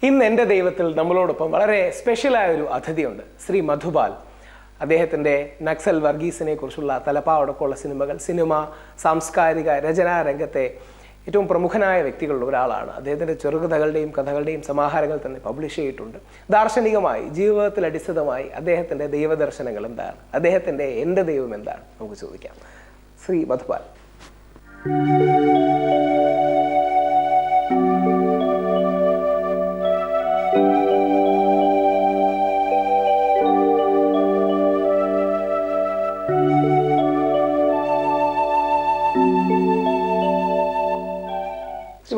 ഇന്ന് എൻ്റെ ദൈവത്തിൽ നമ്മളോടൊപ്പം വളരെ സ്പെഷ്യലായ ഒരു അതിഥിയുണ്ട്, ശ്രീ മധുപാൽ. അദ്ദേഹത്തിൻ്റെ നക്സൽ വർഗീസിനെ കുറിച്ചുള്ള തലപ്പാവടക്കമുള്ള സിനിമകൾ, സാംസ്കാരിക രചനാ രംഗത്തെ ഏറ്റവും പ്രമുഖനായ വ്യക്തികളിൽ ഒരാളാണ്. അദ്ദേഹത്തിൻ്റെ ചെറുകഥകളുടെയും കഥകളുടെയും സമാഹാരങ്ങൾ തന്നെ പബ്ലിഷ് ചെയ്തിട്ടുണ്ട്. ദാർശനികമായി, ജീവിതത്തിൽ അടിസ്ഥിതമായി അദ്ദേഹത്തിൻ്റെ ദൈവദർശനങ്ങൾ എന്താണ്, അദ്ദേഹത്തിൻ്റെ എൻ്റെ ദൈവം എന്താണ്, നമുക്ക് ചോദിക്കാം. ശ്രീ മധുപാൽ.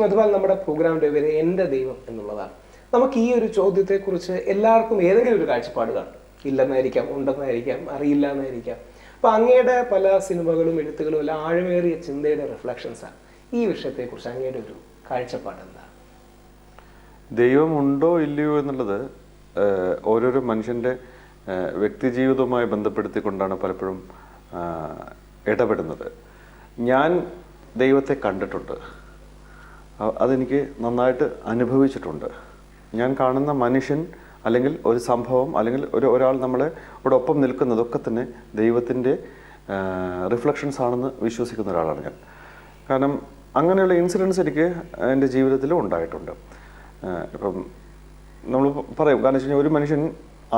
മധുപാൽ, നമ്മുടെ പ്രോഗ്രാമിന്റെ പേര് എൻ്റെ ദൈവം എന്നുള്ളതാണ്. നമുക്ക് ഈ ഒരു ചോദ്യത്തെക്കുറിച്ച് എല്ലാവർക്കും ഏതെങ്കിലും ഒരു കാഴ്ചപ്പാട് കാണും. ഇല്ലെന്നായിരിക്കാം, ഉണ്ടെന്നായിരിക്കാം, അറിയില്ല എന്നായിരിക്കാം. അപ്പൊ അങ്ങയുടെ പല സിനിമകളും എഴുത്തുകളും എല്ലാം ആഴമേറിയ ചിന്തയുടെ റിഫ്ലക്ഷൻസാണ്. ഈ വിഷയത്തെക്കുറിച്ച് അങ്ങയുടെ ഒരു കാഴ്ചപ്പാട് എന്താണ്? ദൈവം ഉണ്ടോ ഇല്ലയോ എന്നുള്ളത് ഓരോരോ മനുഷ്യന്റെ വ്യക്തി ജീവിതവുമായി ബന്ധപ്പെടുത്തിക്കൊണ്ടാണ് പലപ്പോഴും ഇടപെടുന്നത്. ഞാൻ ദൈവത്തെ കണ്ടിട്ടുണ്ട്, അതെനിക്ക് നന്നായിട്ട് അനുഭവിച്ചിട്ടുണ്ട്. ഞാൻ കാണുന്ന മനുഷ്യൻ അല്ലെങ്കിൽ ഒരു സംഭവം അല്ലെങ്കിൽ ഒരാൾ നമ്മളോടൊപ്പം നിൽക്കുന്നതൊക്കെ തന്നെ ദൈവത്തിൻ്റെ റിഫ്ലക്ഷൻസ് ആണെന്ന് വിശ്വസിക്കുന്ന ഒരാളാണ് ഞാൻ. കാരണം അങ്ങനെയുള്ള ഇൻസിഡൻസ് എനിക്ക് എൻ്റെ ജീവിതത്തിലും ഉണ്ടായിട്ടുണ്ട്. ഇപ്പം നമ്മൾ പറയും, കാരണം വെച്ച് കഴിഞ്ഞാൽ ഒരു മനുഷ്യൻ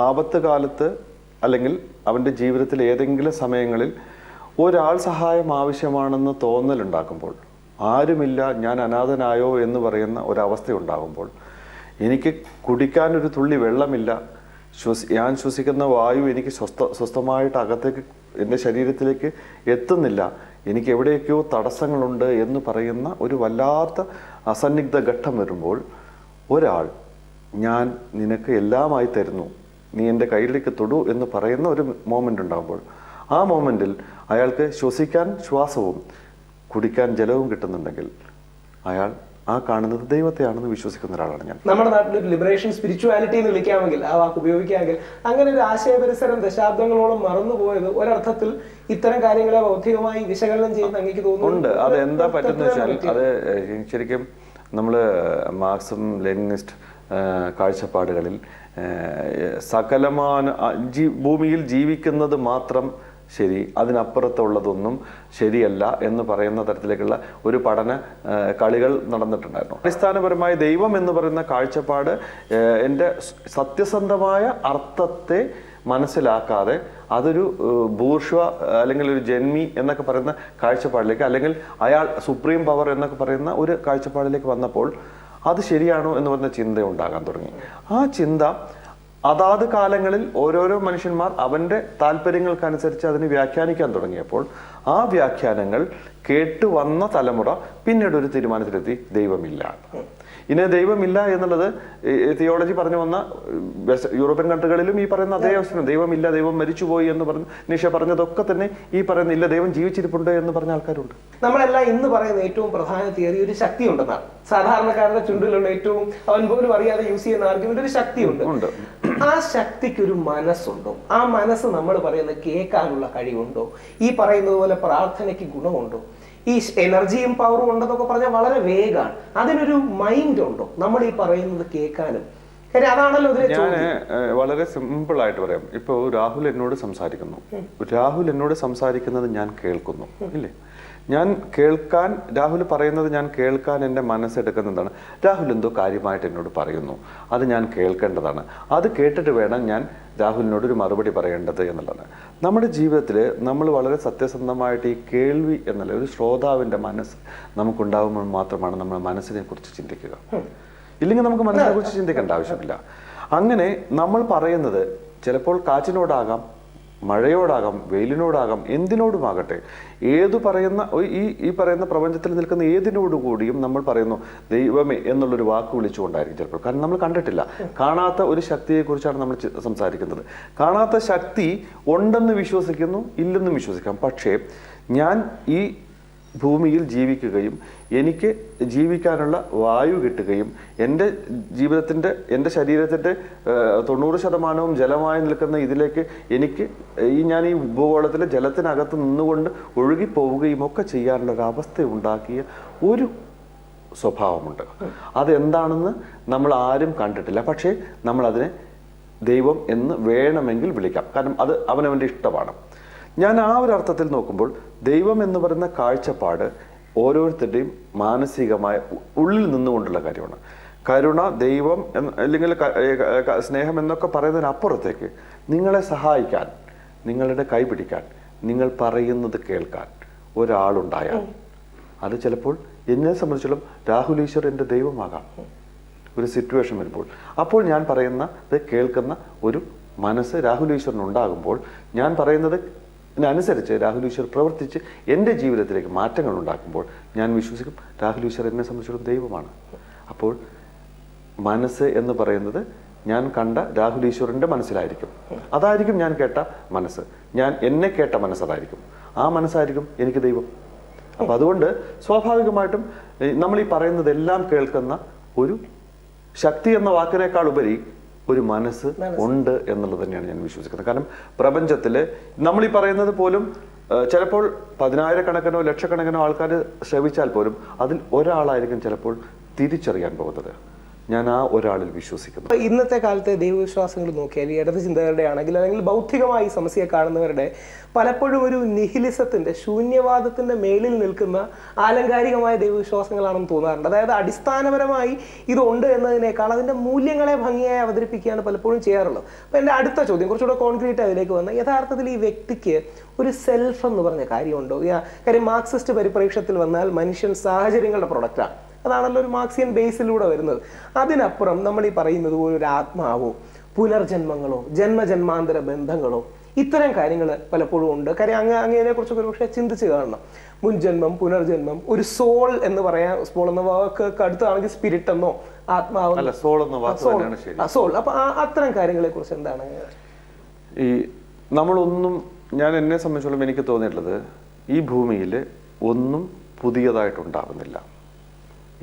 ആപത്ത് കാലത്ത് അല്ലെങ്കിൽ അവൻ്റെ ജീവിതത്തിൽ ഏതെങ്കിലും സമയങ്ങളിൽ ഒരാൾ സഹായം ആവശ്യമാണെന്ന് തോന്നലുണ്ടാക്കുമ്പോൾ, ആരുമില്ല, ഞാൻ അനാഥനായോ എന്ന് പറയുന്ന ഒരവസ്ഥ ഉണ്ടാകുമ്പോൾ, എനിക്ക് കുടിക്കാനൊരു തുള്ളി വെള്ളമില്ല, ഞാൻ ശ്വസിക്കുന്ന വായു എനിക്ക് സ്വസ്ഥമായിട്ട് അകത്തേക്ക് എൻ്റെ ശരീരത്തിലേക്ക് എത്തുന്നില്ല, എനിക്ക് എവിടെയൊക്കെയോ തടസ്സങ്ങളുണ്ട് എന്ന് പറയുന്ന ഒരു വല്ലാത്ത അസന്നിഗ്ധ ഘട്ടം വരുമ്പോൾ ഒരാൾ ഞാൻ നിനക്ക് എല്ലാമായി തരുന്നു, നീ എൻ്റെ കയ്യിലേക്ക് തൊടൂ എന്ന് പറയുന്ന ഒരു മോമെൻ്റ് ഉണ്ടാകുമ്പോൾ, ആ മോമെൻറ്റിൽ അയാൾക്ക് ശ്വസിക്കാൻ ശ്വാസവും കുടിക്കാൻ ജലവും കിട്ടുന്നുണ്ടെങ്കിൽ അയാൾ ആ കാണുന്നത് ദൈവത്തെയാണെന്ന് വിശ്വസിക്കുന്ന ഒരാളാണ് ഞാൻ. നമ്മുടെ നാട്ടിൽ ഒരു ലിബറേഷൻ സ്പിരിച്വാലിറ്റി എന്ന് വിളിക്കാമെങ്കിൽ, ആ വാക്ക് ഉപയോഗിക്കാമെങ്കിൽ, അങ്ങനെ ഒരു ആശയപരിസരം ദശാബ്ദങ്ങളോളം മറന്നുപോയത് ഒരർത്ഥത്തിൽ ഇത്തരം കാര്യങ്ങളെ ബൗദ്ധികമായി വിശകലനം ചെയ്യുന്ന അങ്ങേക്ക് തോന്നുന്നുണ്ട്. അത് എന്താ പറ്റുന്ന വെച്ചാൽ, അത് ശരിക്കും നമ്മൾ മാർക്സും ലെനിനിസ്റ്റ് കാഴ്ചപ്പാടുകളിൽ സകലമാന ഭൂമിയിൽ ജീവിക്കുന്നത് മാത്രം ശരി, അതിനപ്പുറത്തുള്ളതൊന്നും ശരിയല്ല എന്ന് പറയുന്ന തരത്തിലേക്കുള്ള ഒരു പഠന കളികൾ നടന്നിട്ടുണ്ടായിരുന്നു. അടിസ്ഥാനപരമായി ദൈവം എന്ന് പറയുന്ന കാഴ്ചപ്പാട് എൻ്റെ സത്യസന്ധമായ അർത്ഥത്തെ മനസ്സിലാക്കാതെ അതൊരു ബൂർഷ്വ അല്ലെങ്കിൽ ഒരു ജന്മി എന്നൊക്കെ പറയുന്ന കാഴ്ചപ്പാടിലേക്ക്, അല്ലെങ്കിൽ അയാൾ സുപ്രീം പവർ എന്നൊക്കെ പറയുന്ന ഒരു കാഴ്ചപ്പാടിലേക്ക് വന്നപ്പോൾ അത് ശരിയാണോ എന്ന് പറയുന്ന ചിന്ത ഉണ്ടാകാൻ തുടങ്ങി. ആ ചിന്ത അതാത് കാലങ്ങളിൽ ഓരോരോ മനുഷ്യന്മാർ അവൻ്റെ താല്പര്യങ്ങൾക്കനുസരിച്ച് അതിനെ വ്യാഖ്യാനിക്കാൻ തുടങ്ങിയപ്പോൾ ആ വ്യാഖ്യാനങ്ങൾ കേട്ടു വന്ന തലമുറ പിന്നീട് ഒരു തീരുമാനത്തിലെത്തി ദൈവമില്ല. ഇനി ദൈവമില്ല എന്നുള്ളത് തിയോളജി പറഞ്ഞു വന്ന യൂറോപ്യൻ കൺട്രികളിലും ഈ പറയുന്ന അതേ അവസ്ഥ, ദൈവമില്ല, ദൈവം മരിച്ചുപോയി എന്ന് പറഞ്ഞ് നിഷ പറഞ്ഞതൊക്കെ തന്നെ ഈ പറയുന്ന ഇല്ല, ദൈവം ജീവിച്ചിരിപ്പുണ്ട് എന്ന് പറഞ്ഞ ആൾക്കാരുണ്ട്. നമ്മളെല്ലാം ഇന്ന് പറയുന്ന ഏറ്റവും പ്രധാന തിയറി ഒരു ശക്തി ഉണ്ടെന്നാണ്. സാധാരണക്കാരുടെ ചുണ്ടിലുള്ള ഏറ്റവും അവൻ പോലും അറിയാതെ യൂസ് ചെയ്യുന്ന ആർഗ്യുമെന്റ് ഒരു ശക്തിയുണ്ട്. ആ ശക്തിക്ക് ഒരു മനസ്സുണ്ടോ? ആ മനസ്സ് നമ്മൾ പറയുന്നത് കേൾക്കാനുള്ള കഴിവുണ്ടോ? ഈ പറയുന്നത് പോലെ പ്രാർത്ഥനയ്ക്ക് ഗുണമുണ്ടോ? ഈ എനർജിയും പവറും ഉണ്ടെന്നൊക്കെ പറഞ്ഞാൽ വളരെ വേഗമാണ്. അതിനൊരു മൈൻഡ് ഉണ്ടോ നമ്മൾ ഈ പറയുന്നത് കേൾക്കാനും? അതാണല്ലോ ഞാൻ വളരെ സിമ്പിൾ ആയിട്ട് പറയാം. ഇപ്പൊ രാഹുൽ എന്നോട് സംസാരിക്കുന്നു, രാഹുൽ എന്നോട് സംസാരിക്കുന്നത് ഞാൻ കേൾക്കുന്നു, ഇല്ലേ? ഞാൻ കേൾക്കാൻ, രാഹുൽ പറയുന്നത് ഞാൻ കേൾക്കാൻ എൻ്റെ മനസ്സെടുക്കുന്നതാണ്. രാഹുൽ എന്തോ കാര്യമായിട്ട് എന്നോട് പറയുന്നു, അത് ഞാൻ കേൾക്കേണ്ടതാണ്. അത് കേട്ടിട്ട് വേണം ഞാൻ രാഹുലിനോട് ഒരു മറുപടി പറയേണ്ടത് എന്നുള്ളതാണ്. നമ്മുടെ ജീവിതത്തിൽ നമ്മൾ വളരെ സത്യസന്ധമായിട്ട് ഈ കേൾവി എന്നുള്ള ഒരു ശ്രോതാവിൻ്റെ മനസ്സ് നമുക്കുണ്ടാകുമ്പോൾ മാത്രമാണ് നമ്മൾ മനസ്സിനെ കുറിച്ച് ചിന്തിക്കുക. ഇല്ലെങ്കിൽ നമുക്ക് മനസ്സിനെ കുറിച്ച് ചിന്തിക്കേണ്ട ആവശ്യമില്ല. അങ്ങനെ നമ്മൾ പറയുന്നത് ചിലപ്പോൾ കാറ്റിനോടാകാം, മഴയോടാകാം, വെയിലിനോടാകാം, എന്തിനോടുമാകട്ടെ, ഏതു പറയുന്ന ഈ പറയുന്ന പ്രപഞ്ചത്തിൽ നിൽക്കുന്ന ഏതിനോടുകൂടിയും നമ്മൾ പറയുന്നു ദൈവമേ എന്നുള്ളൊരു വാക്ക് വിളിച്ചുകൊണ്ടായിരിക്കും ചിലപ്പോൾ. കാരണം നമ്മൾ കണ്ടിട്ടില്ല, കാണാത്ത ഒരു ശക്തിയെക്കുറിച്ചാണ് നമ്മൾ സംസാരിക്കുന്നത്. കാണാത്ത ശക്തി ഉണ്ടെന്ന് വിശ്വസിക്കുന്നു, ഇല്ലെന്നും വിശ്വസിക്കാം. പക്ഷേ ഞാൻ ഈ ഭൂമിയിൽ ജീവിക്കുകയും എനിക്ക് ജീവിക്കാനുള്ള വായു കിട്ടുകയും എൻ്റെ ജീവിതത്തിൻ്റെ, എൻ്റെ ശരീരത്തിൻ്റെ 90% ജലമായി നിൽക്കുന്ന ഇതിലേക്ക് എനിക്ക് ഞാൻ ഈ ഭൂഗോളത്തിലെ ജലത്തിനകത്ത് നിന്നുകൊണ്ട് ഒഴുകിപ്പോവുകയും ഒക്കെ ചെയ്യാനുള്ള ഒരു അവസ്ഥ ഉണ്ടാക്കിയ ഒരു സ്വഭാവമുണ്ട്. അതെന്താണെന്ന് നമ്മൾ ആരും കണ്ടിട്ടില്ല. പക്ഷേ നമ്മളതിനെ ദൈവം എന്ന് വേണമെങ്കിൽ വിളിക്കാം. കാരണം അത് അവനവൻ്റെ ഇഷ്ടമാണ്. ഞാൻ ആ ഒരു അർത്ഥത്തിൽ നോക്കുമ്പോൾ ദൈവം എന്ന് പറയുന്ന കാഴ്ചപ്പാട് ഓരോരുത്തരുടെയും മാനസികമായ ഉള്ളിൽ നിന്നുകൊണ്ടുള്ള കാര്യമാണ്. കരുണ, ദൈവം അല്ലെങ്കിൽ സ്നേഹം എന്നൊക്കെ പറയുന്നതിനപ്പുറത്തേക്ക് നിങ്ങളെ സഹായിക്കാൻ, നിങ്ങളുടെ കൈ പിടിക്കാൻ, നിങ്ങൾ പറയുന്നത് കേൾക്കാൻ ഒരാളുണ്ടായാൽ അത് ചിലപ്പോൾ എന്നെ സംബന്ധിച്ചിടത്തോളം രാഹുൽ ഈശ്വർ എൻ്റെ ദൈവമാകാം. ഒരു സിറ്റുവേഷൻ വരുമ്പോൾ അപ്പോൾ ഞാൻ പറയുന്നത് കേൾക്കുന്ന ഒരു മനസ്സ് രാഹുൽ ഈശ്വറിന് ഉണ്ടാകുമ്പോൾ ഞാൻ പറയുന്നത് ഇതിനനുസരിച്ച് രാഹുൽ ഈശ്വർ പ്രവർത്തിച്ച് എൻ്റെ ജീവിതത്തിലേക്ക് മാറ്റങ്ങൾ ഉണ്ടാക്കുമ്പോൾ ഞാൻ വിശ്വസിക്കും രാഹുൽ ഈശ്വർ എന്നെ സംബന്ധിച്ചിടത്തോളം ദൈവമാണ്. അപ്പോൾ മനസ്സ് എന്ന് പറയുന്നത് ഞാൻ കണ്ട രാഹുൽ ഈശ്വറിൻ്റെ മനസ്സിലായിരിക്കും. അതായിരിക്കും ഞാൻ കേട്ട മനസ്സ്. എന്നെ കേട്ട മനസ്സതായിരിക്കും. ആ മനസ്സായിരിക്കും എനിക്ക് ദൈവം. അപ്പം അതുകൊണ്ട് സ്വാഭാവികമായിട്ടും നമ്മൾ ഈ പറയുന്നതെല്ലാം കേൾക്കുന്ന ഒരു ശക്തി എന്ന വാക്കിനേക്കാൾ ഉപരി ഒരു മനസ്സ് ഉണ്ട് എന്നുള്ളത് തന്നെയാണ് ഞാൻ വിശ്വസിക്കുന്നത്. കാരണം പ്രപഞ്ചത്തിൽ നമ്മൾ ഈ പറയുന്നത് പോലും ചിലപ്പോൾ 10,000-കണക്കിനോ ലക്ഷക്കണക്കിനോ ആൾക്കാർ ശ്രവിച്ചാൽ പോലും അതിൽ ഒരാളായിരിക്കും ചിലപ്പോൾ തിരിച്ചറിയാൻ പോകുന്നത്. ഞാൻ ആ ഒരാളിൽ വിശ്വസിക്കുന്നു. ഇന്നത്തെ കാലത്തെ ദൈവവിശ്വാസങ്ങൾ നോക്കിയാൽ ഇടത് ചിന്തകരുടെ ആണെങ്കിൽ അല്ലെങ്കിൽ ഭൗതികമായി സമസ്യയെ കാണുന്നവരുടെ പലപ്പോഴും ഒരു നിഹിലിസത്തിന്റെ, ശൂന്യവാദത്തിന്റെ മേലിൽ നിൽക്കുന്ന ആലങ്കാരികമായ ദൈവവിശ്വാസങ്ങളാണെന്ന് തോന്നാറുണ്ട്. അതായത് അടിസ്ഥാനപരമായി ഇതുണ്ട് എന്നതിനേക്കാൾ അതിന്റെ മൂല്യങ്ങളെ ഭംഗിയായി അവതരിപ്പിക്കുകയാണ് പലപ്പോഴും ചെയ്യാറുള്ളത്. അപ്പൊ എൻ്റെ അടുത്ത ചോദ്യം കുറച്ചുകൂടെ കോൺക്രീറ്റ് അതിലേക്ക് വന്ന, യഥാർത്ഥത്തിൽ ഈ വ്യക്തിക്ക് ഒരു സെൽഫ് എന്ന് പറഞ്ഞ കാര്യമുണ്ടോ? കാര്യം മാർക്സിസ്റ്റ് പരിപ്രേക്ഷ്യത്തിൽ വന്നാൽ മനുഷ്യൻ സാഹചര്യങ്ങളുടെ പ്രൊഡക്റ്റാണ്. അതാണല്ലോ ഒരു മാർക്സിയൻ ബേസിലൂടെ വരുന്നത്. അതിനപ്പുറം നമ്മൾ ഈ പറയുന്നത് പോലെ ഒരു ആത്മാവോ പുനർജന്മങ്ങളോ ജന്മജന്മാന്തര ബന്ധങ്ങളോ ഇത്തരം കാര്യങ്ങൾ പലപ്പോഴും ഉണ്ട്. കാര്യം അങ്ങനെ കുറിച്ചൊക്കെ പക്ഷേ ചിന്തിച്ച് കാണണം. മുൻജന്മം, പുനർജന്മം, ഒരു സോൾ എന്ന് പറയാൻ, സോൾ എന്ന വാക്ക് അടുത്താണെങ്കിൽ സ്പിരിറ്റ് എന്നോ ആത്മാവെന്നോ, സോൾ. അപ്പൊ അത്തരം കാര്യങ്ങളെ കുറിച്ച് എന്താണ് ഈ നമ്മളൊന്നും, ഞാൻ എന്നെ സംബന്ധിച്ചോളം എനിക്ക് തോന്നിയിട്ടുള്ളത് ഈ ഭൂമിയിൽ ഒന്നും പുതിയതായിട്ടുണ്ടാകുന്നില്ല.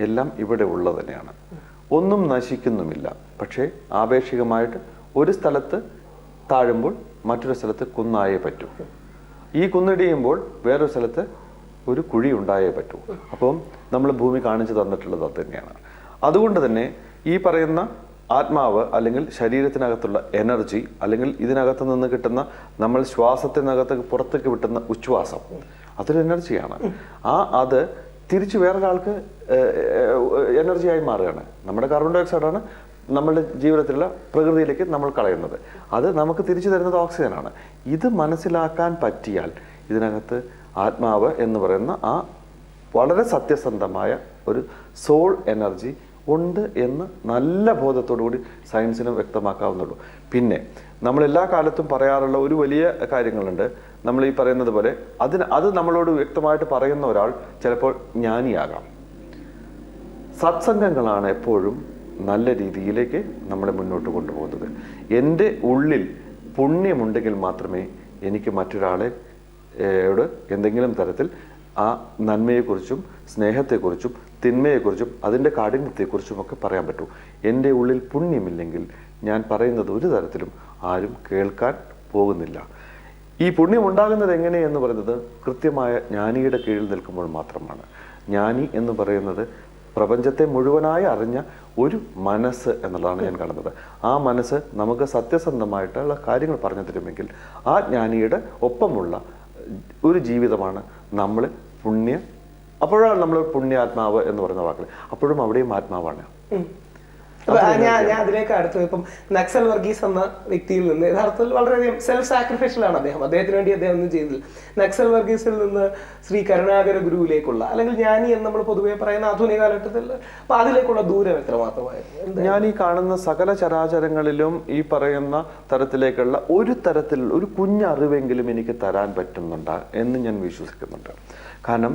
എല്ലാം ഇവിടെ ഉള്ളത് തന്നെയാണ്. ഒന്നും നശിക്കുന്നുമില്ല. പക്ഷേ ആപേക്ഷികമായിട്ട് ഒരു സ്ഥലത്ത് താഴുമ്പോൾ മറ്റൊരു സ്ഥലത്ത് കുന്നായേ പറ്റൂ. ഈ കുന്നിടിയുമ്പോൾ വേറൊരു സ്ഥലത്ത് ഒരു കുഴി ഉണ്ടായേ പറ്റൂ. അപ്പം നമ്മൾ ഭൂമി കാണിച്ചു തന്നിട്ടുള്ളത് അത് തന്നെയാണ്. അതുകൊണ്ട് തന്നെ ഈ പറയുന്ന ആത്മാവ് അല്ലെങ്കിൽ ശരീരത്തിനകത്തുള്ള എനർജി അല്ലെങ്കിൽ ഇതിനകത്ത് നിന്ന് കിട്ടുന്ന നമ്മൾ ശ്വാസത്തിനകത്ത് പുറത്തേക്ക് വിട്ടുന്ന ഉച്ഛ്വാസം, അതൊരു എനർജിയാണ്. അത് തിരിച്ച് വേറൊരാൾക്ക് എനർജിയായി മാറുകയാണ്. നമ്മുടെ കാർബൺ ഡൈ ഓക്സൈഡാണ് നമ്മുടെ ജീവിതത്തിലുള്ള പ്രകൃതിയിലേക്ക് നമ്മൾ കളയുന്നത്. അത് നമുക്ക് തിരിച്ചു തരുന്നത് ഓക്സിജനാണ്. ഇത് മനസ്സിലാക്കാൻ പറ്റിയാൽ ഇതിനകത്ത് ആത്മാവ് എന്ന് പറയുന്ന ആ വളരെ സത്യസന്ധമായ ഒരു സോൾ എനർജി ഉണ്ട് എന്ന് നല്ല ബോധത്തോടു കൂടി സയൻസിന് വ്യക്തമാക്കാവുന്നുള്ളൂ. പിന്നെ നമ്മൾ എല്ലാ കാലത്തും പറയാറുള്ള ഒരു വലിയ കാര്യങ്ങളുണ്ട്. നമ്മൾ ഈ പറയുന്നത് പോലെ അത് നമ്മളോട് വ്യക്തമായിട്ട് പറയുന്ന ഒരാൾ ചിലപ്പോൾ ജ്ഞാനിയാകാം. സത്സംഗങ്ങളാണ് എപ്പോഴും നല്ല രീതിയിലേക്ക് നമ്മളെ മുന്നോട്ട് കൊണ്ടുപോകുന്നത്. എൻ്റെ ഉള്ളിൽ പുണ്യമുണ്ടെങ്കിൽ മാത്രമേ എനിക്ക് മറ്റൊരാളെ എന്തെങ്കിലും തരത്തിൽ ആ നന്മയെക്കുറിച്ചും സ്നേഹത്തെക്കുറിച്ചും തിന്മയെക്കുറിച്ചും അതിൻ്റെ കാഠിന്യത്തെക്കുറിച്ചും ഒക്കെ പറയാൻ പറ്റൂ. എൻ്റെ ഉള്ളിൽ പുണ്യമില്ലെങ്കിൽ ഞാൻ പറയുന്നത് ഒരു തരത്തിലും ആരും കേൾക്കാൻ പോകുന്നില്ല. ഈ പുണ്യം ഉണ്ടാകുന്നത് എങ്ങനെയെന്ന് പറയുന്നത് കൃത്യമായ ജ്ഞാനിയുടെ കീഴിൽ നിൽക്കുമ്പോൾ മാത്രമാണ്. ജ്ഞാനി എന്ന് പറയുന്നത് പ്രപഞ്ചത്തെ മുഴുവനായി അറിഞ്ഞ ഒരു മനസ്സ് എന്നുള്ളതാണ് ഞാൻ കാണുന്നത്. ആ മനസ്സ് നമുക്ക് സത്യസന്ധമായിട്ടുള്ള കാര്യങ്ങൾ പറഞ്ഞു തരുമെങ്കിൽ ആ ജ്ഞാനിയുടെ ഒപ്പമുള്ള ഒരു ജീവിതമാണ് നമ്മൾ അപ്പോഴാണ് നമ്മൾ പുണ്യാത്മാവ് എന്ന് പറയുന്ന വാക്കിൽ. അപ്പോഴും അവിടെയും ആത്മാവാണ്. ഞാൻ അതിലേക്ക് അടുത്ത് ഇപ്പം നക്സൽ വർഗീസ് എന്ന വ്യക്തിയിൽ നിന്ന് യഥാർത്ഥത്തിൽ വളരെയധികം സെൽഫ് സാക്രിഫൈഷ്യലാണ് അദ്ദേഹത്തിന് വേണ്ടി അദ്ദേഹം ഒന്നും ചെയ്തില്ല. നക്സൽ വർഗീസിൽ നിന്ന് ശ്രീ കരുണാകര ഗുരുവിലേക്കുള്ള അല്ലെങ്കിൽ ജ്ഞാനി എന്ന് നമ്മൾ പൊതുവെ പറയുന്ന ആധുനിക കാലഘട്ടത്തിൽ അപ്പൊ അതിലേക്കുള്ള ദൂരം എത്രമാത്രമായിരുന്നു? ഞാൻ ഈ കാണുന്ന സകല ചരാചരങ്ങളിലും ഈ പറയുന്ന തരത്തിലേക്കുള്ള ഒരു കുഞ്ഞറിവെങ്കിലും എനിക്ക് തരാൻ പറ്റുന്നുണ്ട് എന്ന് ഞാൻ വിശ്വസിക്കുന്നുണ്ട്. കാരണം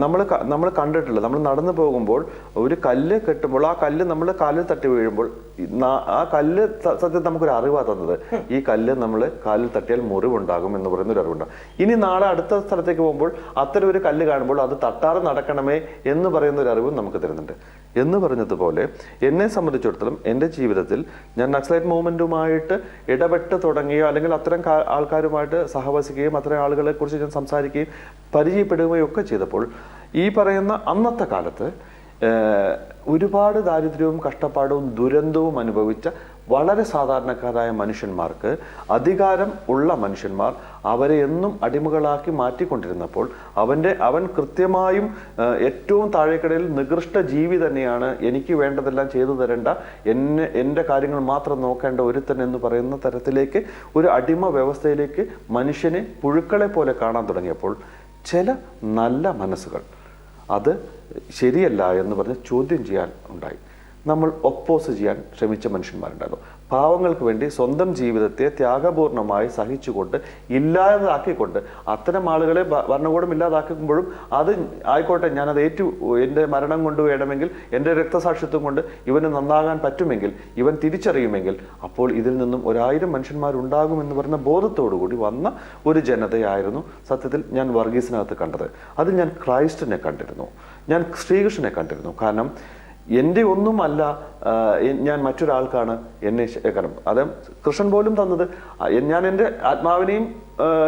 നമ്മൾ കണ്ടിട്ടില്ല. നമ്മൾ നടന്നു പോകുമ്പോൾ ഒരു കല്ല് കെട്ടുമ്പോൾ ആ കല്ല് നമ്മൾ കാലിൽ തട്ടി വീഴുമ്പോൾ ആ കല്ല് സത്യത്തിൽ നമുക്കൊരു അറിവാണ് തന്നത്. ഈ കല്ല് നമ്മൾ കാലിൽ തട്ടിയാൽ മുറിവുണ്ടാകും എന്ന് പറയുന്ന ഒരു അറിവുണ്ടാകും. ഇനി നാളെ അടുത്ത സ്ഥലത്തേക്ക് പോകുമ്പോൾ അത്തരം ഒരു കല്ല് കാണുമ്പോൾ അത് തട്ടാതെ നടക്കണമേ എന്ന് പറയുന്ന ഒരു അറിവും നമുക്ക് തരുന്നുണ്ട്. എന്ന് പറഞ്ഞതുപോലെ എന്നെ സംബന്ധിച്ചിടത്തോളം എൻ്റെ ജീവിതത്തിൽ ഞാൻ നക്സലൈറ്റ് മൂവ്മെന്റുമായിട്ട് ഇടപെട്ട് തുടങ്ങിയോ അല്ലെങ്കിൽ അത്തരം ആൾക്കാരുമായിട്ട് സഹവസിക്കുകയും അത്തരം ആളുകളെ കുറിച്ച് ഞാൻ സംസാരിക്കുകയും പരിചയപ്പെടുകയും ഒക്കെ ചെയ്തപ്പോൾ ഈ പറയുന്ന അന്നത്തെ കാലത്ത് ഒരുപാട് ദാരിദ്ര്യവും കഷ്ടപ്പാടും ദുരന്തവും അനുഭവിച്ച വളരെ സാധാരണക്കാരായ മനുഷ്യന്മാർക്ക് അധികാരം ഉള്ള മനുഷ്യന്മാർ അവരെ എന്നും അടിമകളാക്കി മാറ്റിക്കൊണ്ടിരുന്നപ്പോൾ അവൻ കൃത്യമായും ഏറ്റവും താഴേക്കടയിൽ നികൃഷ്ട ജീവി തന്നെയാണ്, എനിക്ക് വേണ്ടതെല്ലാം ചെയ്തു തരേണ്ട, എൻ്റെ കാര്യങ്ങൾ മാത്രം നോക്കേണ്ട ഒരുത്തൻ എന്ന് പറയുന്ന തരത്തിലേക്ക് ഒരു അടിമ വ്യവസ്ഥയിലേക്ക് മനുഷ്യനെ പുഴുക്കളെ പോലെ കാണാൻ തുടങ്ങിയപ്പോൾ ചില നല്ല മനസ്സുകൾ അത് ശരിയല്ല എന്ന് പറഞ്ഞ് ചോദ്യം ചെയ്യാൻ ഉണ്ടായി. നമ്മൾ ഒപ്പോസ് ചെയ്യാൻ ശ്രമിച്ച മനുഷ്യന്മാരുണ്ടായിരുന്നു. പാവങ്ങൾക്ക് വേണ്ടി സ്വന്തം ജീവിതത്തെ ത്യാഗപൂർണമായി സഹിച്ചുകൊണ്ട് ഇല്ലാതാക്കിക്കൊണ്ട് അത്തരം ആളുകളെ ഭരണകൂടം ഇല്ലാതാക്കുമ്പോഴും അത് ആയിക്കോട്ടെ, ഞാനത് എൻ്റെ മരണം കൊണ്ട് വേണമെങ്കിൽ, എൻ്റെ രക്തസാക്ഷിത്വം കൊണ്ട് ഇവന് നന്നാകാൻ പറ്റുമെങ്കിൽ, ഇവൻ തിരിച്ചറിയുമെങ്കിൽ, അപ്പോൾ ഇതിൽ നിന്നും 1000 മനുഷ്യന്മാരുണ്ടാകുമെന്ന് പറഞ്ഞ ബോധത്തോടുകൂടി വന്ന ഒരു ജനതയായിരുന്നു സത്യത്തിൽ ഞാൻ വർഗീസിനകത്ത് കണ്ടത്. അതിൽ ഞാൻ ക്രൈസ്റ്റിനെ കണ്ടിരുന്നു, ഞാൻ ശ്രീകൃഷ്ണനെ കണ്ടിരുന്നു. കാരണം എൻ്റെ ഒന്നുമല്ല ഞാൻ മറ്റൊരാൾക്കാണ് എന്നെ കാരണം അത് കൃഷ്ണൻ പോലും തന്നത്. ഞാൻ എൻ്റെ ആത്മാവിനെയും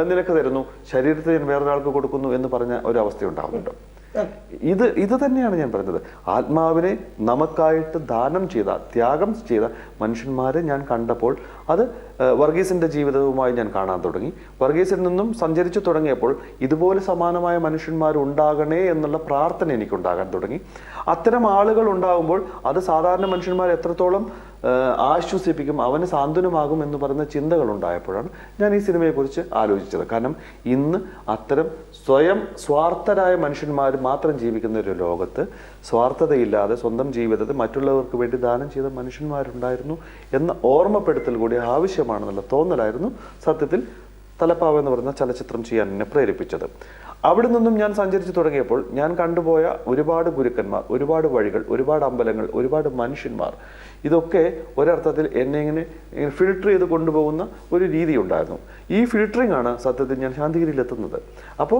നിനക്ക് തരുന്നു, ശരീരത്തെ ഞാൻ വേറൊരാൾക്ക് കൊടുക്കുന്നു എന്ന് പറഞ്ഞ ഒരു അവസ്ഥ ഉണ്ടാവുന്നുണ്ട്. ഇത് തന്നെയാണ് ഞാൻ പറഞ്ഞത്. ആത്മാവിനെ നമുക്കായിട്ട് ദാനം ചെയ്ത, ത്യാഗം ചെയ്ത മനുഷ്യന്മാരെ ഞാൻ കണ്ടപ്പോൾ അത് വർഗീസിന്റെ ജീവിതവുമായി ഞാൻ കാണാൻ തുടങ്ങി. വർഗീസിൽ നിന്നും സഞ്ചരിച്ചു തുടങ്ങിയപ്പോൾ ഇതുപോലെ സമാനമായ മനുഷ്യന്മാർ ഉണ്ടാകണേ എന്നുള്ള പ്രാർത്ഥന എനിക്കുണ്ടാകാൻ തുടങ്ങി. അത്തരം ആളുകൾ ഉണ്ടാകുമ്പോൾ അത് സാധാരണ മനുഷ്യന്മാർ എത്രത്തോളം ആശ്വസിപ്പിക്കും, അവന് സാന്ത്വനമാകും എന്ന് പറയുന്ന ചിന്തകൾ ഉണ്ടായപ്പോഴാണ് ഞാൻ ഈ സിനിമയെക്കുറിച്ച് ആലോചിച്ചത്. കാരണം ഇന്ന് അത്തരം സ്വയം സ്വാർത്ഥരായ മനുഷ്യന്മാർ മാത്രം ജീവിക്കുന്ന ഒരു ലോകത്ത് സ്വാർത്ഥതയില്ലാതെ സ്വന്തം ജീവിതത്തെ മറ്റുള്ളവർക്ക് വേണ്ടി ദാനം ചെയ്ത മനുഷ്യന്മാരുണ്ടായിരുന്നു എന്ന ഓർമ്മപ്പെടുത്തൽ കൂടി ആവശ്യമാണെന്നുള്ള തോന്നലായിരുന്നു സത്യത്തിൽ തലപ്പാവ് എന്ന് പറയുന്ന ചലച്ചിത്രം ചെയ്യാൻ എന്നെ പ്രേരിപ്പിച്ചത്. അവിടെ നിന്നും ഞാൻ സഞ്ചരിച്ചു തുടങ്ങിയപ്പോൾ ഞാൻ കണ്ടുപോയ ഒരുപാട് ഗുരുക്കന്മാർ, ഒരുപാട് വഴികൾ, ഒരുപാട് അമ്പലങ്ങൾ, ഒരുപാട് മനുഷ്യന്മാർ, ഇതൊക്കെ ഒരർത്ഥത്തിൽ എന്നെ ഇങ്ങനെ ഫിൽട്ടർ ചെയ്ത് കൊണ്ടുപോകുന്ന ഒരു രീതി ഉണ്ടായിരുന്നു. ഈ ഫിൽട്ടറിംഗ് ആണ് സത്യത്തിൽ ഞാൻ ശാന്തിഗിരിയിൽ എത്തുന്നത്. അപ്പോൾ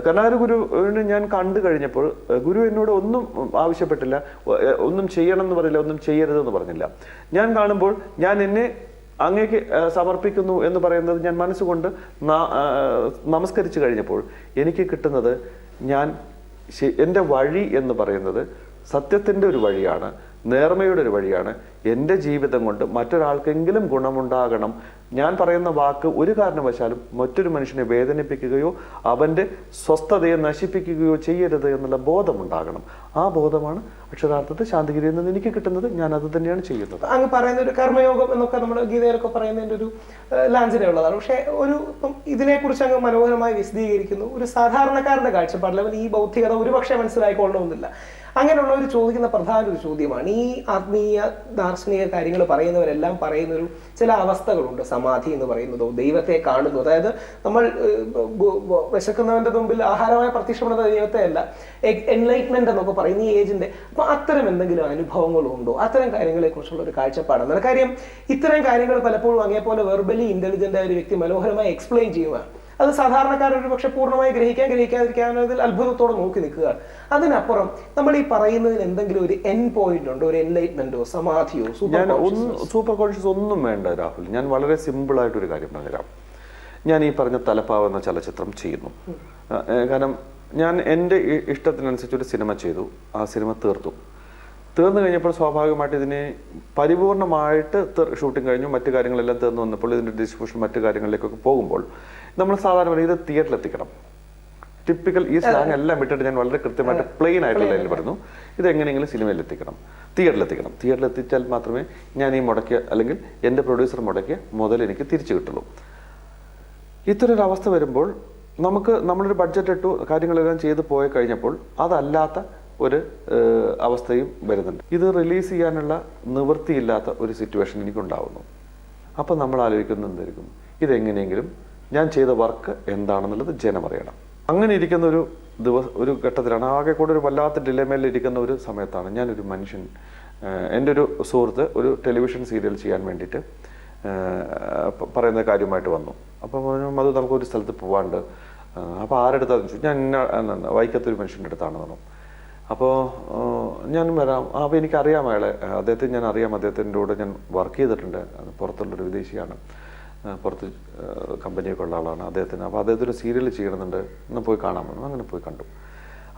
കർണാടക ഗുരുവിനെ ഞാൻ കണ്ടു കഴിഞ്ഞപ്പോൾ ഗുരു എന്നോട് ഒന്നും ആവശ്യപ്പെട്ടില്ല, ഒന്നും ചെയ്യണം എന്ന് പറഞ്ഞില്ല, ഒന്നും ചെയ്യരുതെന്ന് പറഞ്ഞില്ല. ഞാൻ കാണുമ്പോൾ ഞാൻ എന്നെ അങ്ങേക്ക് സമർപ്പിക്കുന്നു എന്ന് പറയുന്നത് ഞാൻ മനസ്സുകൊണ്ട് നമസ്കരിച്ചു കഴിഞ്ഞപ്പോൾ എനിക്ക് കിട്ടുന്നത്, എൻ്റെ വഴി എന്ന് പറയുന്നത് സത്യത്തിൻ്റെ ഒരു വഴിയാണ്, നേർമയുടെ ഒരു വഴിയാണ്. എൻ്റെ ജീവിതം കൊണ്ട് മറ്റൊരാൾക്കെങ്കിലും ഗുണമുണ്ടാകണം. ഞാൻ പറയുന്ന വാക്ക് ഒരു കാരണവശാലും മറ്റൊരു മനുഷ്യനെ വേദനിപ്പിക്കുകയോ അവൻ്റെ സ്വസ്ഥതയെ നശിപ്പിക്കുകയോ ചെയ്യരുത് എന്നുള്ള ബോധമുണ്ടാകണം. ആ ബോധമാണ് അക്ഷരാർത്ഥത്തിൽ ശാന്തിഗിരിയിൽ നിന്ന് എനിക്ക് കിട്ടുന്നത്. ഞാൻ അത് തന്നെയാണ് ചെയ്യുന്നത്. അങ്ങ് പറയുന്ന ഒരു കർമ്മയോഗം എന്നൊക്കെ നമ്മൾ ഗീതയിലൊക്കെ പറയുന്നതിൻ്റെ ഒരു ലാഞ്ചനയുള്ളതാണ്. പക്ഷേ ഇതിനെക്കുറിച്ച് അങ്ങ് മനോഹരമായി വിശദീകരിക്കുന്നു. ഒരു സാധാരണക്കാരന്റെ കാഴ്ചപ്പാടിൽ അവൻ ഈ ബൗദ്ധികത ഒരുപക്ഷെ മനസ്സിലായിക്കൊള്ളണമെന്നില്ല. അങ്ങനെയുള്ള ഒരു ചോദിക്കുന്ന പ്രധാന ഒരു ചോദ്യമാണ്, ഈ ആത്മീയ ദാർശനിക കാര്യങ്ങൾ പറയുന്നവരെല്ലാം പറയുന്നൊരു ചില അവസ്ഥകളുണ്ട്. സമാധി എന്ന് പറയുന്നതോ ദൈവത്തെ കാണുന്നു, അതായത് നമ്മൾ വിശക്കുന്നവന്റെ മുമ്പിൽ ആഹാരമായി പ്രത്യക്ഷപ്പെടുന്ന ദൈവത്തെ അല്ല, എൻലൈറ്റ്മെന്റ് എന്നൊക്കെ പറയുന്ന ഈ ഏജിന്റെ. അപ്പൊ അത്തരം എന്തെങ്കിലും അനുഭവങ്ങളുണ്ടോ? അത്തരം കാര്യങ്ങളെ കുറിച്ചുള്ള ഒരു കാഴ്ചപ്പാടാണ്. കാര്യം ഇത്തരം കാര്യങ്ങൾ പലപ്പോഴും അങ്ങേപോലെ വെർബലി ഇന്റലിജന്റ് ആയ ഒരു വ്യക്തി മനോഹരമായി എക്സ്പ്ലെയിൻ ചെയ്യുക, അത് സാധാരണക്കാരൊരു പക്ഷെ പൂർണ്ണമായി ഗ്രഹിക്കാതിരിക്കാനതിൽ അത്ഭുതത്തോടെ നോക്കി നിൽക്കുകയാണ്. അതിനപ്പുറം നമ്മൾ ഈ പറയുന്നതിന് എന്തെങ്കിലും ഒരു എൻ പോയിന്റ് ഉണ്ടോ? ഒരു എൻലൈറ്റ്മെന്റോ സമാധിയോ സൂപ്പർ കോൺഷ്യസ് ഒന്നും വേണ്ട രാഹുൽ. ഞാൻ വളരെ സിമ്പിൾ ആയിട്ടൊരു കാര്യം പറഞ്ഞുതരാം. ഞാൻ ഈ പറഞ്ഞ തലപ്പാവ് എന്ന ചലച്ചിത്രം ചെയ്യുന്നു. കാരണം ഞാൻ എൻ്റെ ഇഷ്ടത്തിനനുസരിച്ച് ഒരു സിനിമ ചെയ്തു. ആ സിനിമ തീർന്നു കഴിഞ്ഞപ്പോൾ സ്വാഭാവികമായിട്ട് ഇതിനെ പരിപൂർണമായിട്ട് ഷൂട്ടിംഗ് കഴിഞ്ഞു, മറ്റു കാര്യങ്ങളെല്ലാം തീർന്നു വന്നപ്പോൾ ഇതിൻ്റെ ഡിസ്ട്രിബ്യൂഷൻ മറ്റു കാര്യങ്ങളിലേക്കൊക്കെ പോകുമ്പോൾ നമ്മൾ സാധാരണ ഇത് തിയേറ്ററിൽ എത്തിക്കണം. ടിപ്പിക്കൽ ഈ സ്ലാങ് എല്ലാം വിട്ടിട്ട് ഞാൻ വളരെ കൃത്യമായിട്ട് പ്ലെയിൻ ആയിട്ടുള്ള ലൈനിൽ പറഞ്ഞു, ഇത് എങ്ങനെയെങ്കിലും സിനിമയിൽ എത്തിക്കണം, തിയേറ്ററിൽ എത്തിച്ചാൽ മാത്രമേ ഞാൻ ഈ മുടക്കിയ അല്ലെങ്കിൽ എൻ്റെ പ്രൊഡ്യൂസർ മുടക്കിയ മുതൽ എനിക്ക് തിരിച്ചു കിട്ടുള്ളൂ. ഇത്തരൊരു അവസ്ഥ വരുമ്പോൾ നമ്മളൊരു ബഡ്ജറ്റ് ഇട്ടു, കാര്യങ്ങളെല്ലാം ചെയ്ത് പോയി കഴിഞ്ഞപ്പോൾ അതല്ലാത്ത ഒരു അവസ്ഥയും വരുന്നുണ്ട്. ഇത് റിലീസ് ചെയ്യാനുള്ള നിവൃത്തിയില്ലാത്ത ഒരു സിറ്റുവേഷൻ എനിക്കുണ്ടാവുന്നു. അപ്പം നമ്മൾ ആലോചിക്കുന്നത് എന്തായിരിക്കും, ഇതെങ്ങനെയെങ്കിലും ഞാൻ ചെയ്ത വർക്ക് എന്താണെന്നുള്ളത് ജനം അറിയണം. അങ്ങനെ ഇരിക്കുന്ന ഒരു ഘട്ടത്തിലാണ്, ആകെ കൂടെ ഒരു വല്ലാത്ത ഡിലെമയിൽ ഇരിക്കുന്ന ഒരു സമയത്താണ് ഞാനൊരു മനുഷ്യൻ, എൻ്റെ ഒരു സുഹൃത്ത് ഒരു ടെലിവിഷൻ സീരിയൽ ചെയ്യാൻ വേണ്ടിയിട്ട് പറയുന്ന കാര്യമായിട്ട് വന്നു. അപ്പം അത് നമുക്കൊരു സ്ഥലത്ത് പോവാണ്ട്, അപ്പോൾ ആരെടുത്താന്ന് ചോദിച്ചു. ഞാൻ വൈക്കത്തൊരു മനുഷ്യൻ്റെ അടുത്താണ് പറഞ്ഞു. അപ്പോൾ ഞാൻ വരാം. അപ്പോൾ എനിക്കറിയാം അയാളെ, അദ്ദേഹത്തെ ഞാൻ അറിയാം, അദ്ദേഹത്തിൻ്റെ കൂടെ ഞാൻ വർക്ക് ചെയ്തിട്ടുണ്ട്. പുറത്തുള്ളൊരു വിദേശിയാണ്, പുറത്ത് കമ്പനിയൊക്കെ ഉള്ള ആളാണ് അദ്ദേഹത്തിന്. അപ്പോൾ അദ്ദേഹത്തിന് സീരിയൽ ചെയ്യണമെന്നുണ്ട്, ഒന്ന് പോയി കാണാൻ പറഞ്ഞു. അങ്ങനെ പോയി കണ്ടു.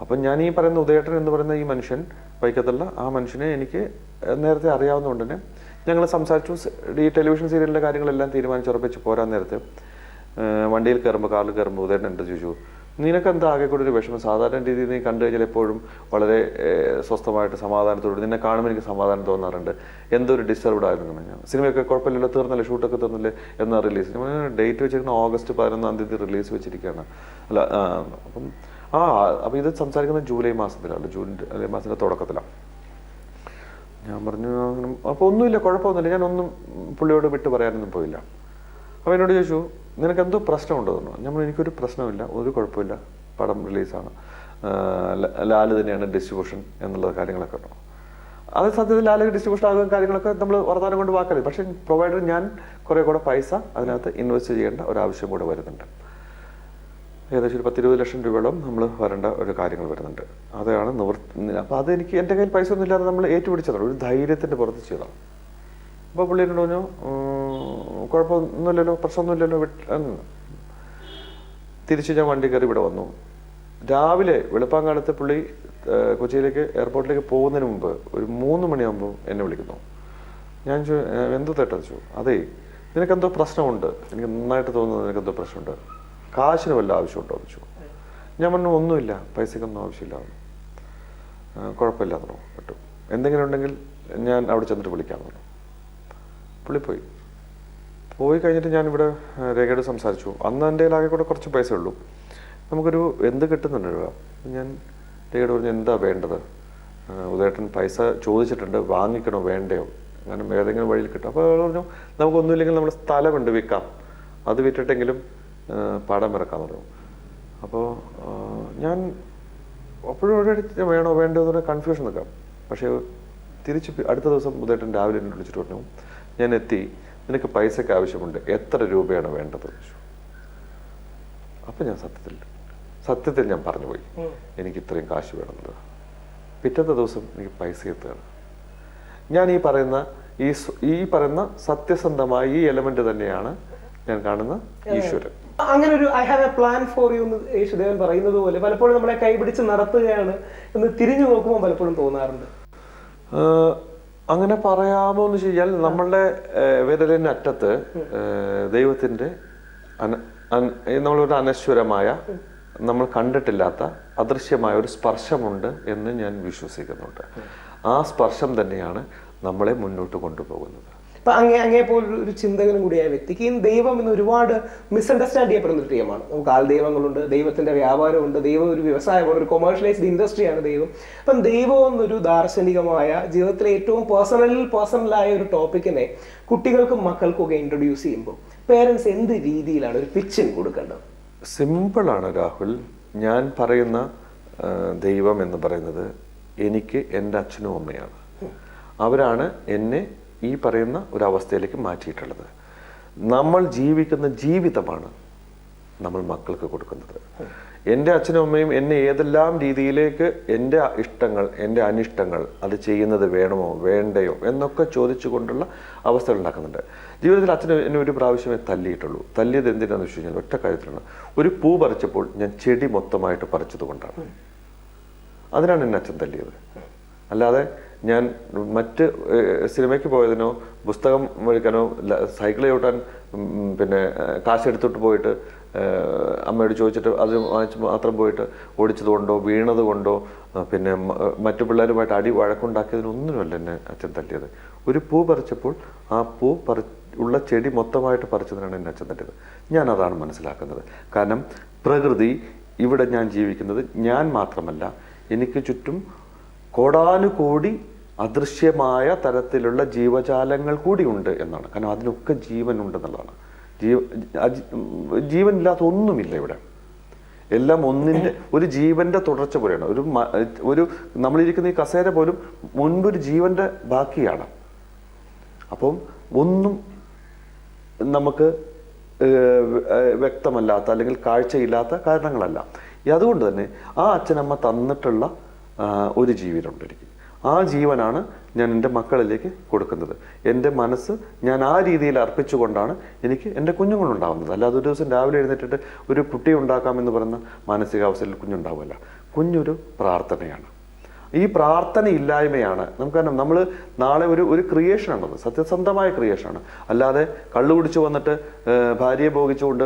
അപ്പം ഞാൻ ഈ പറയുന്ന ഉദയേട്ടൻ എന്ന് പറയുന്ന ഈ മനുഷ്യൻ, വൈക്കത്തുള്ള ആ മനുഷ്യനെ എനിക്ക് നേരത്തെ അറിയാവുന്നതുകൊണ്ട് തന്നെ ഞങ്ങൾ സംസാരിച്ചു. ഈ ടെലിവിഷൻ സീരിയലിൻ്റെ കാര്യങ്ങളെല്ലാം തീരുമാനിച്ചുറപ്പിച്ച് പോരാൻ നേരത്തെ വണ്ടിയിൽ കയറുമ്പോൾ, കാറിൽ കയറുമ്പോൾ ഉദയേട്ടൻ എൻ്റെ ചോദിച്ചു, നിനക്കെന്താ ആകെ കൂടെ ഒരു വിഷമം? സാധാരണ രീതിയിൽ നീ കണ്ടു കഴിഞ്ഞാൽ എപ്പോഴും വളരെ സ്വസ്ഥമായിട്ട് സമാധാനത്തോട്, നിന്നെ കാണുമ്പോൾ എനിക്ക് സമാധാനം തോന്നാറുണ്ട്, എന്തൊരു ഡിസ്റ്റർബ്ഡ് ആയിരുന്നു. ഞാൻ സിനിമയൊക്കെ കുഴപ്പമില്ലല്ലോ, തീർന്നല്ലേ, ഷൂട്ടൊക്കെ തീർന്നില്ലേ, എന്നാ റിലീസ്? ഡേറ്റ് വെച്ചിരിക്കുന്ന August 11 റിലീസ് വെച്ചിരിക്കുകയാണ്. അല്ല അപ്പം അപ്പം ഇത് സംസാരിക്കുന്നത് ജൂലൈ മാസത്തിലാണ്, ജൂലൈ മാസത്തിൻ്റെ തുടക്കത്തിലാണ്. ഞാൻ പറഞ്ഞു അപ്പോൾ ഒന്നുമില്ല, കുഴപ്പമൊന്നുമില്ല, ഞാനൊന്നും പുള്ളിയോട് വിട്ട് പറയാനൊന്നും പോയില്ല. അപ്പോൾ എന്നോട് ചോദിച്ചു, നിനക്ക് എന്തോ പ്രശ്നമുണ്ടോ എന്ന്. നമ്മൾ എനിക്കൊരു പ്രശ്നമില്ല, ഒരു കുഴപ്പമില്ല, പടം റിലീസാണ്, ലാല് തന്നെയാണ് ഡിസ്ട്രിബ്യൂഷൻ എന്നുള്ള കാര്യങ്ങളൊക്കെ ഉണ്ടോ. അത് സത്യത്തിൽ ലാല് ഡിസ്ട്രിബ്യൂഷൻ ആകുന്ന കാര്യങ്ങളൊക്കെ നമ്മൾ വർത്തമാനം കൊണ്ട് വാക്കല്ലേ. പക്ഷേ പ്രൊവൈഡർ ഞാൻ കുറേ കൂടെ പൈസ അതിനകത്ത് ഇൻവെസ്റ്റ് ചെയ്യേണ്ട ഒരാവശ്യം കൂടെ വരുന്നുണ്ട്. ഏകദേശം ഒരു 10-20 ലക്ഷം രൂപയോളം നമ്മൾ വരേണ്ട ഒരു കാര്യങ്ങൾ വരുന്നുണ്ട്. അതാണ് അപ്പോൾ അതെനിക്ക് എൻ്റെ കയ്യിൽ പൈസ ഒന്നും ഇല്ലാതെ നമ്മൾ ഏറ്റുപിടിച്ചതാണ്, ഒരു ധൈര്യത്തിൻ്റെ പുറത്ത് ചെയ്തതാണ്. അപ്പോൾ പുള്ളി എന്നോട് പറഞ്ഞു, കുഴപ്പമൊന്നുമില്ലല്ലോ, പ്രശ്നമൊന്നുമില്ലല്ലോ. തിരിച്ച് ഞാൻ വണ്ടി കയറി ഇവിടെ വന്നു. രാവിലെ വെളുപ്പാങ്കാലത്ത് പുള്ളി കൊച്ചിയിലേക്ക് എയർപോർട്ടിലേക്ക് പോകുന്നതിന് മുമ്പ് ഒരു 3 മണിയാകുമ്പോൾ എന്നെ വിളിക്കുന്നു. ഞാൻ എന്തോ തെറ്റച്ചു, അതേ നിനക്കെന്തോ പ്രശ്നമുണ്ട്, എനിക്ക് നന്നായിട്ട് തോന്നുന്നത് നിനക്കെന്തോ പ്രശ്നമുണ്ട്, കാശിന് വല്ല ആവശ്യമുണ്ടോ എന്ന് ചോദിച്ചു. ഞാൻ പറഞ്ഞു ഒന്നുമില്ല, പൈസക്കൊന്നും ആവശ്യമില്ല, കുഴപ്പമില്ല എന്നോ പറ്റും, എന്തെങ്കിലും ഉണ്ടെങ്കിൽ ഞാൻ അവിടെ ചെന്നിട്ട് വിളിക്കാമെന്ന് പറഞ്ഞു. പുള്ളി പോയി കഴിഞ്ഞിട്ട് ഞാനിവിടെ രേഖയോട് സംസാരിച്ചു. അന്ന് എൻ്റെ ആകെ കൂടെ കുറച്ച് പൈസ ഉള്ളൂ, നമുക്കൊരു എന്ത് കിട്ടുന്നുണ്ട് രൂപ. ഞാൻ രേഖയോട് പറഞ്ഞു, എന്താ വേണ്ടത്? ഉദയേട്ടൻ പൈസ ചോദിച്ചിട്ടുണ്ട്, വാങ്ങിക്കണോ വേണ്ടയോ, അങ്ങനെ ഏതെങ്കിലും വഴിയിൽ കിട്ടും. അപ്പോൾ പറഞ്ഞു, നമുക്കൊന്നുമില്ലെങ്കിൽ നമ്മുടെ സ്ഥലമുണ്ട് വിൽക്കാം, അത് വിറ്റിട്ടെങ്കിലും പടം ഇറക്കാൻ പറഞ്ഞു. അപ്പോൾ ഞാൻ അപ്പോഴും വേണോ വേണ്ടോ എന്ന് പറഞ്ഞാൽ കൺഫ്യൂഷൻ നിൽക്കാം. പക്ഷേ തിരിച്ച് അടുത്ത ദിവസം ഉദയേട്ടൻ രാവിലെ എന്നെ വിളിച്ചിട്ട് പറഞ്ഞു, ഞാൻ എത്തി, നിനക്ക് പൈസയ്ക്ക് ആവശ്യമുണ്ട്, എത്ര രൂപയാണ് വേണ്ടത്? അപ്പം ഞാൻ സത്യത്തിൽ ഞാൻ പറഞ്ഞു പോയി, എനിക്ക് ഇത്രയും കാശ് വേണമെന്നുള്ളത്. പിറ്റത്തെ ദിവസം എനിക്ക് പൈസ എത്തുകയാണ്. ഞാൻ ഈ പറയുന്ന സത്യസന്ധമായ ഈ എലമെന്റ് തന്നെയാണ് ഞാൻ കാണുന്ന ഈശ്വരൻ. അങ്ങനെ ഒരു I have A plan for you എന്ന് യേശുദേവൻ പറയുന്നത് പോലെ പലപ്പോഴും നമ്മളെ കൈപിടിച്ച് നടത്തുകയാണ് എന്ന് തിരിഞ്ഞു നോക്കുമ്പോൾ പലപ്പോഴും തോന്നാറുണ്ട്. അങ്ങനെ പറയാമോ എന്ന് ചോദിച്ചാൽ, നമ്മളുടെ വിരലിന്റെ അറ്റത്ത് ദൈവത്തിന്റെ നമ്മളൊരു അനശ്വരമായ, നമ്മൾ കണ്ടിട്ടില്ലാത്ത അദൃശ്യമായ ഒരു സ്പർശമുണ്ട് എന്ന് ഞാൻ വിശ്വസിക്കുന്നുണ്ട്. ആ സ്പർശം തന്നെയാണ് നമ്മളെ മുന്നോട്ട് കൊണ്ടുപോകുന്നത്. ഇപ്പൊ അങ്ങേ പോലൊരു ചിന്തകനും കൂടിയായ വ്യക്തിക്ക് ദൈവം എന്ന് ഒരുപാട് മിസ്അണ്ടർസ്റ്റാൻഡ് ചെയ്യപ്പെടുന്ന ഒരു ടീമാണ്. നമുക്ക് ദൈവങ്ങളുണ്ട്, ദൈവത്തിന്റെ വ്യാപാരമുണ്ട്, ദൈവം ഒരു വ്യവസായമാണ്, ഒരു കൊമേഴ്ഷ്യലൈസ്ഡ് ഇൻഡസ്ട്രിയാണ് ദൈവം. അപ്പം ദൈവം എന്നൊരു ദാർശനികമായ ജീവിതത്തിലെ ഏറ്റവും പേഴ്സണലായ ഒരു ടോപ്പിക്കിനെ കുട്ടികൾക്കും മക്കൾക്കൊക്കെ ഇൻട്രൊഡ്യൂസ് ചെയ്യുമ്പോൾ പേരൻസ് എന്ത് രീതിയിലാണ് ഒരു പിച്ചിന് കൊടുക്കേണ്ടത്? സിമ്പിളാണ് രാഹുൽ. ഞാൻ പറയുന്ന ദൈവം എന്ന് പറയുന്നത് എനിക്ക് എൻ്റെ അച്ഛനും അമ്മയാണ്. അവരാണ് എന്നെ ഈ പറയുന്ന ഒരവസ്ഥയിലേക്ക് മാറ്റിയിട്ടുള്ളത്. നമ്മൾ ജീവിക്കുന്ന ജീവിതമാണ് നമ്മൾ മക്കൾക്ക് കൊടുക്കുന്നത്. എൻ്റെ അച്ഛനും അമ്മയും എന്നെ ഏതെല്ലാം രീതിയിലേക്ക് എൻ്റെ ഇഷ്ടങ്ങൾ, എൻ്റെ അനിഷ്ടങ്ങൾ, അത് ചെയ്യുന്നത് വേണമോ വേണ്ടയോ എന്നൊക്കെ ചോദിച്ചു കൊണ്ടുള്ള അവസ്ഥകൾ ഉണ്ടാക്കുന്നുണ്ട്. ജീവിതത്തിൽ അച്ഛനും എന്നെ ഒരു പ്രാവശ്യമേ തല്ലിയിട്ടുള്ളൂ. തല്ലിയത് എന്തിനാണെന്ന് വെച്ച് കഴിഞ്ഞാൽ ഒറ്റ കാര്യത്തിലാണ്, ഒരു പൂ പറിച്ചപ്പോൾ ഞാൻ ചെടി മൊത്തമായിട്ട് പറിച്ചത് കൊണ്ടാണ്. അതിനാണ് എന്നെ അച്ഛൻ തല്ലിയത്. അല്ലാതെ ഞാൻ മറ്റ് സിനിമയ്ക്ക് പോയതിനോ പുസ്തകം മേടിക്കാനോ സൈക്കിൾ ചവിട്ടാൻ പിന്നെ കാശെടുത്തിട്ട് പോയിട്ട് അമ്മയോട് ചോദിച്ചിട്ട് അത് വാങ്ങിച്ച് മാത്രം പോയിട്ട് ഓടിച്ചത് കൊണ്ടോ വീണത് കൊണ്ടോ പിന്നെ മറ്റു പിള്ളേരുമായിട്ട് അടി വഴക്കുണ്ടാക്കിയതിനൊന്നുമല്ല എന്നെ അച്ഛൻ തല്ലിയത്. ഒരു പൂ പറിച്ചപ്പോൾ ആ പൂ ഉള്ള ചെടി മൊത്തമായിട്ട് പറിച്ചതിനാണ് എന്നെ അച്ഛൻ തല്ലിയത്. ഞാൻ അതാണ് മനസ്സിലാക്കുന്നത്. കാരണം പ്രകൃതി, ഇവിടെ ഞാൻ ജീവിക്കുന്നത് ഞാൻ മാത്രമല്ല, എനിക്ക് ചുറ്റും കോടാനുകോടി അദൃശ്യമായ തരത്തിലുള്ള ജീവജാലങ്ങൾ കൂടി ഉണ്ട് എന്നാണ്. കാരണം അതിനൊക്കെ ജീവൻ ഉണ്ടെന്നുള്ളതാണ്. ജീവനില്ലാത്ത ഒന്നുമില്ല ഇവിടെ. എല്ലാം ഒന്നിൻ്റെ ഒരു ജീവന്റെ തുടർച്ച പോലെയാണ്. ഒരു നമ്മളിരിക്കുന്ന ഈ കസേര പോലും മുൻപൊരു ജീവന്റെ ബാക്കിയാണ്. അപ്പം ഒന്നും നമുക്ക് വ്യക്തമല്ലാത്ത അല്ലെങ്കിൽ കാഴ്ചയില്ലാത്ത കാരണങ്ങളല്ല. അതുകൊണ്ട് തന്നെ ആ അച്ഛനമ്മ തന്നിട്ടുള്ള ഒരു ജീവനുണ്ട് എനിക്ക്. ആ ജീവനാണ് ഞാൻ എൻ്റെ മക്കളിലേക്ക് കൊടുക്കുന്നത്. എൻ്റെ മനസ്സ് ഞാൻ ആ രീതിയിൽ അർപ്പിച്ചുകൊണ്ടാണ് എനിക്ക് എൻ്റെ കുഞ്ഞുങ്ങളുണ്ടാകുന്നത്. അല്ലാതെ ഒരു ദിവസം രാവിലെ എഴുന്നേറ്റിട്ട് ഒരു കുട്ടി ഉണ്ടാക്കാമെന്ന് പറയുന്ന മാനസികാവസ്ഥയിൽ കുഞ്ഞുണ്ടാവില്ല. കുഞ്ഞൊരു പ്രാർത്ഥനയാണ്. ഈ പ്രാർത്ഥന ഇല്ലായ്മയാണ് നമുക്കറിയാം. നമ്മൾ നാളെ ഒരു ക്രിയേഷനാണത്, സത്യസന്ധമായ ക്രിയേഷനാണ്. അല്ലാതെ കള്ളു കുടിച്ചു വന്നിട്ട് ഭാര്യയെ ഭോഗിച്ചുകൊണ്ട്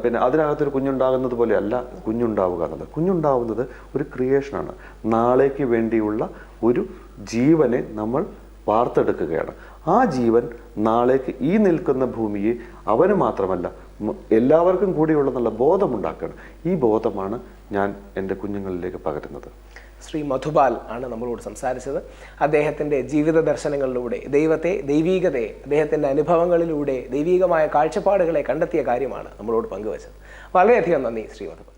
പിന്നെ അതിനകത്തൊരു കുഞ്ഞുണ്ടാകുന്നത് പോലെ അല്ല കുഞ്ഞുണ്ടാവുക എന്നുള്ളത്. കുഞ്ഞുണ്ടാവുന്നത് ഒരു ക്രിയേഷനാണ്. നാളേക്ക് വേണ്ടിയുള്ള ഒരു ജീവനെ നമ്മൾ വാർത്തെടുക്കുകയാണ്. ആ ജീവൻ നാളേക്ക് ഈ നിൽക്കുന്ന ഭൂമിയെ അവന് മാത്രമല്ല എല്ലാവർക്കും കൂടിയുള്ളതെന്നുള്ള ബോധമുണ്ടാക്കണം. ഈ ബോധമാണ് ഞാൻ എൻ്റെ കുഞ്ഞുങ്ങളിലേക്ക് പകരുന്നത്. ശ്രീ മധുപാൽ ആണ് നമ്മളോട് സംസാരിച്ചത്. അദ്ദേഹത്തിൻ്റെ ജീവിത ദർശനങ്ങളിലൂടെ ദൈവത്തെ, ദൈവീകതയെ, അദ്ദേഹത്തിൻ്റെ അനുഭവങ്ങളിലൂടെ ദൈവീകമായ കാഴ്ചപ്പാടുകളെ കണ്ടെത്തിയ കാര്യമാണ് നമ്മളോട് പങ്കുവച്ചത്. വളരെയധികം നന്ദി ശ്രീ മധുപാൽ.